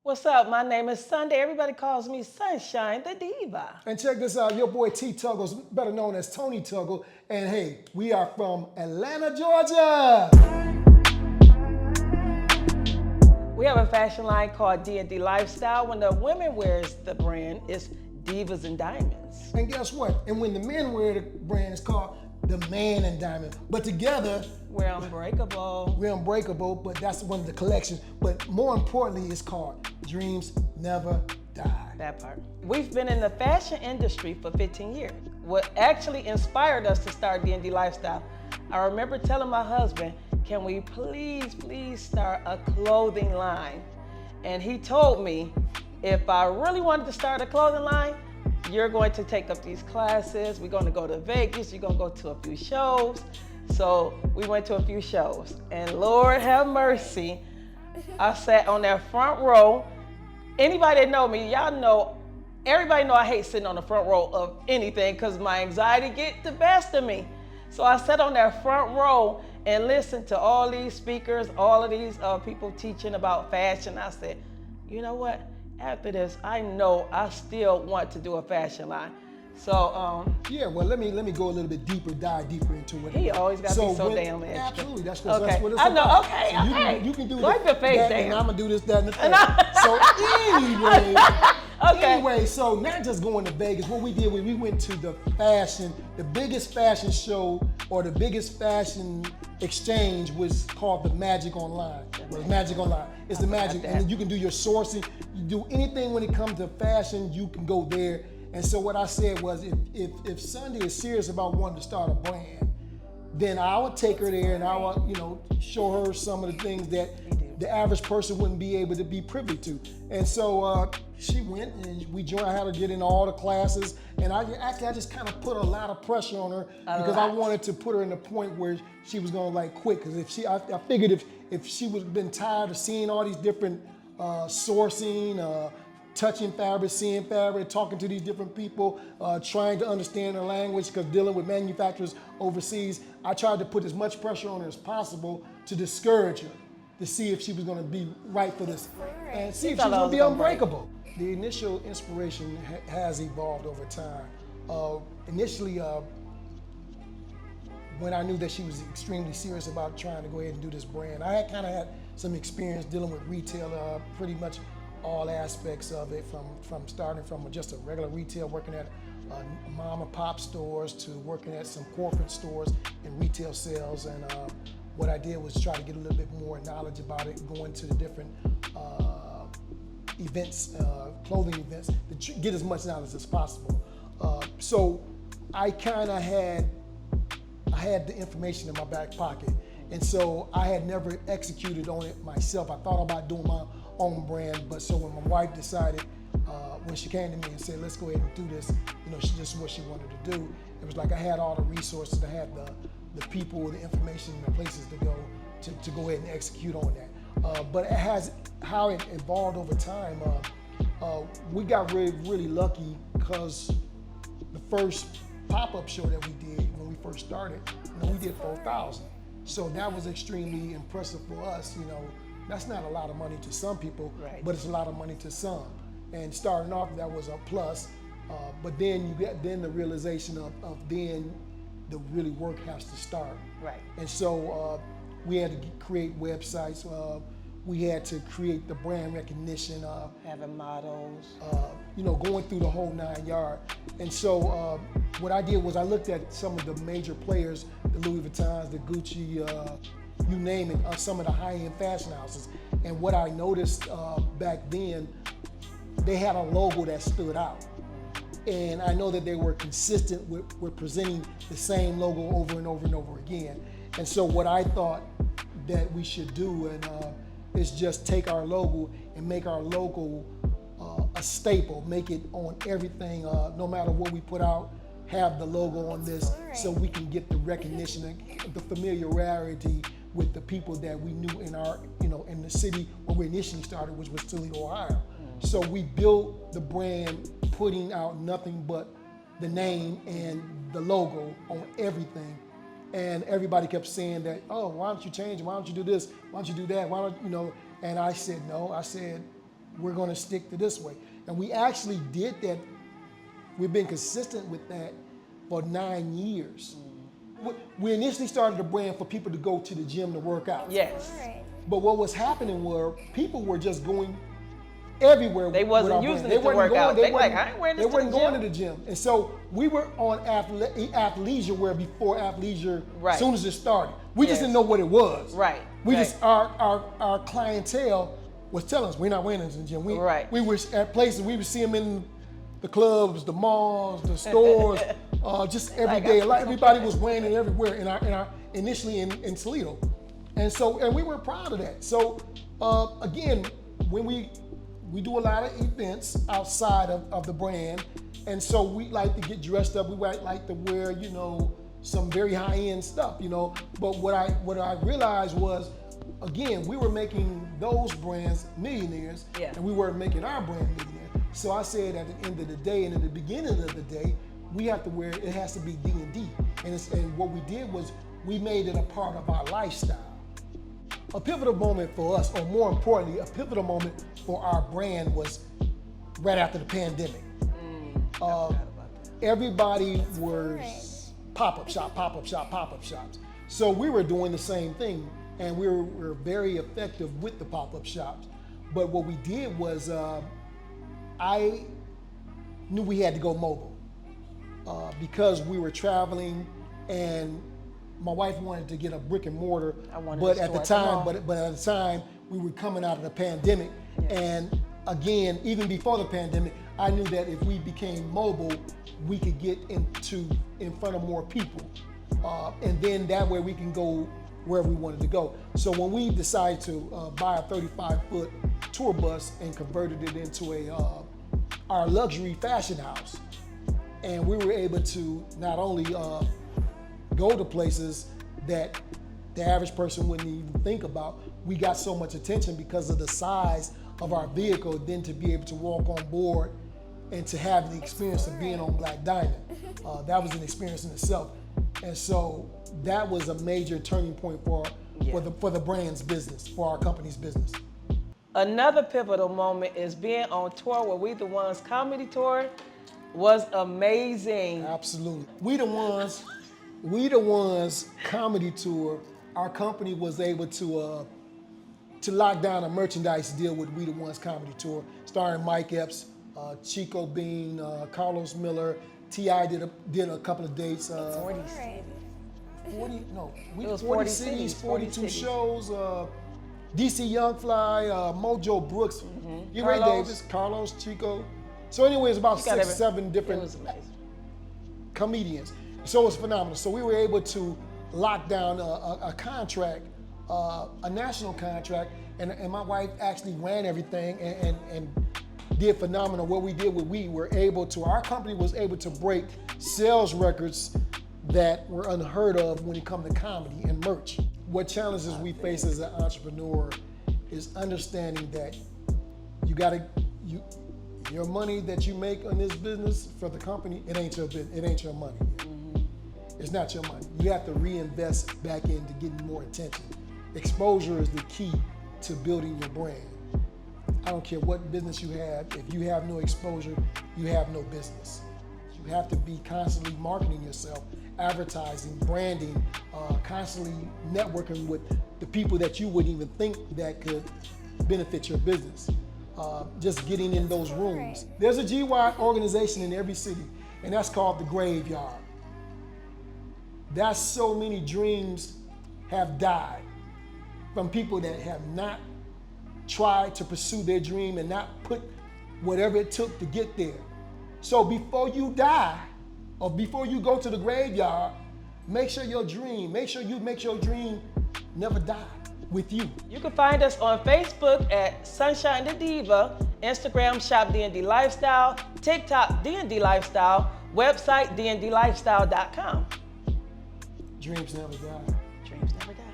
What's up? My name is Sunday. Everybody calls me Sunshine the Diva. And check this out, your boy T Tuggles, better known as Tony Tuggle. And hey, we are from Atlanta, Georgia. We have a fashion line called DND Lifestyle. When the women wears the brand, it's Divas and Diamonds. And guess what? And when the men wear the brand, it's called the Man and Diamond. But together, We're unbreakable. we're unbreakable, but that's one of the collections. But more importantly, it's called Dreams Never Die. That part. We've been in the fashion industry for 15 years. What actually inspired us to start DND Lifestyle, I remember telling my husband, can we please start a clothing line? And he told me, if I really wanted to start a clothing line, you're going to take up these classes, we're going to go to Vegas, you're going to go to a few shows. So we went to a few shows, and Lord have mercy, I sat on that front row. Anybody that know me, y'all know, everybody know I hate sitting on the front row of anything because my anxiety get the best of me. So I sat on that front row and listened to all these speakers, all of these people teaching about fashion. I said, you know what? After this, I know I still want to do a fashion line. So Yeah, well, let me go a little bit deeper, dive deeper into it. he always got to be so damn extra. Absolutely, that's Okay. what it's I know, about. okay, So okay. You can do Wipe your face that, down. and I'm gonna do this, that, and the third. So anyway, so not just going to Vegas. What we did was we went to the biggest fashion show or the biggest fashion exchange was called the Magic Online. It was Magic Online. It's the Magic, and then you can do your sourcing. You do anything when it comes to fashion, you can go there. And so what I said was, if Sunday is serious about wanting to start a brand, then I would take her there and I would, show her some of the things that the average person wouldn't be able to be privy to. And so she went and we joined. I had her get in all the classes, and I just kind of put a lot of pressure on her because I wanted to put her in a point where she was gonna like quit. Because I figured if she was been tired of seeing all these different sourcing. Touching fabric, seeing fabric, talking to these different people, trying to understand their language, because dealing with manufacturers overseas, I tried to put as much pressure on her as possible to discourage her, to see if she was going to be right for this, and see if she was going to be unbreakable. The initial inspiration has evolved over time. Initially, when I knew that she was extremely serious about trying to go ahead and do this brand, I had kind of had some experience dealing with retail, pretty much all aspects of it, from starting from just a regular retail, working at mom and pop stores, to working at some corporate stores and retail sales. And what I did was try to get a little bit more knowledge about it, going to the different events, clothing events, to get as much knowledge as possible. So I kind of had the information in my back pocket, and so I had never executed on it myself. I thought about doing my own brand, but so when my wife decided, when she came to me and said, let's go ahead and do this, she just what she wanted to do. It was like I had all the resources, I had the people, the information, the places to go to go ahead and execute on that. But how it evolved over time. We got really lucky because the first pop-up show that we did when we first started, we did 4,000. So that was extremely impressive for us. That's not a lot of money to some people, right, but it's a lot of money to some. And starting off, that was a plus. But then you get the realization of then the really work has to start. Right. And so we had to create websites. We had to create the brand recognition. Having models. Going through the whole 9 yards. And so what I did was I looked at some of the major players, the Louis Vuittons, the Gucci, you name it, some of the high-end fashion houses. And what I noticed back then, they had a logo that stood out. And I know that they were consistent with presenting the same logo over and over and over again. And so what I thought that we should do is just take our logo and make our logo a staple, make it on everything, no matter what we put out, have the logo on this, so we can get the recognition and the familiarity with the people that we knew in our, in the city where we initially started, which was Toledo, Ohio. So we built the brand, putting out nothing but the name and the logo on everything. And everybody kept saying that, oh, why don't you change it? Why don't you do this? Why don't you do that? Why don't, And I said, no. I said, we're going to stick to this way. And we actually did that. We've been consistent with that for 9 years. We initially started the brand for people to go to the gym to work out. Yes. But what was happening were people were just going everywhere. They wasn't using it to work out. They like, I ain't wearing this to the gym. They weren't going to the gym. And so we were on athleisure, where before athleisure, as soon as it started, we just didn't know what it was. Right. We just, our clientele was telling us, we're not wearing this in the gym. We were at places, we would see them in the clubs, the malls, the stores, just every day. Everybody was wearing it everywhere initially in Toledo. And we were proud of that. So again, when we do a lot of events outside of the brand, and so we like to get dressed up. We like to wear, some very high-end stuff, But what I realized was, again, we were making those brands millionaires, and we weren't making our brand millionaires. So I said at the end of the day and at the beginning of the day, we have to wear, it has to be DND. And what we did was we made it a part of our lifestyle. A pivotal moment for us, or more importantly, a pivotal moment for our brand was right after the pandemic. Everybody was pop-up shops. So we were doing the same thing, and we were very effective with the pop-up shops. But what we did was, I knew we had to go mobile because we were traveling, and my wife wanted to get a brick and mortar. But at the time, we were coming out of the pandemic, and again, even before the pandemic, I knew that if we became mobile, we could get in front of more people, and then that way we can go wherever we wanted to go. So when we decided to buy a 35-foot tour bus and converted it into our luxury fashion house, and we were able to not only go to places that the average person wouldn't even think about. We got so much attention because of the size of our vehicle, then to be able to walk on board and to have the experience of being on Black Diamond. That was an experience in itself. And so that was a major turning point for the brand's business, for our company's business. Another pivotal moment is being on tour with We The Ones comedy tour was amazing. Absolutely. We the Ones comedy tour, our company was able to lock down a merchandise deal with We The Ones comedy tour, starring Mike Epps, Chico Bean, Carlos Miller. T.I. did a couple of dates. 40 cities, 42 shows. DC Young Fly, Mojo Brooks, Ray Davis, Carlos, Chico. So anyway, it's about 6-7 different comedians. So it was phenomenal. So we were able to lock down a contract, a national contract, and my wife actually ran everything and did phenomenal. What we did, our company was able to break sales records that were unheard of when it comes to comedy and merch. What challenges we face as an entrepreneur is understanding that your money that you make on this business for the company, it ain't your money. It's not your money. You have to reinvest back into getting more attention. Exposure is the key to building your brand. I don't care what business you have, if you have no exposure, you have no business. You have to be constantly marketing yourself, advertising, branding, constantly networking with the people that you wouldn't even think that could benefit your business. Just getting in those rooms. There's a GY organization in every city, and that's called the Graveyard. That's so many dreams have died from people that have not tried to pursue their dream and not put whatever it took to get there. So before you die, or before you go to the graveyard, make sure your dream never die with you. You can find us on Facebook at Sunshine the Diva, Instagram Shop DND Lifestyle, TikTok DND Lifestyle, website dndlifestyle.com. Dreams never die. Dreams never die.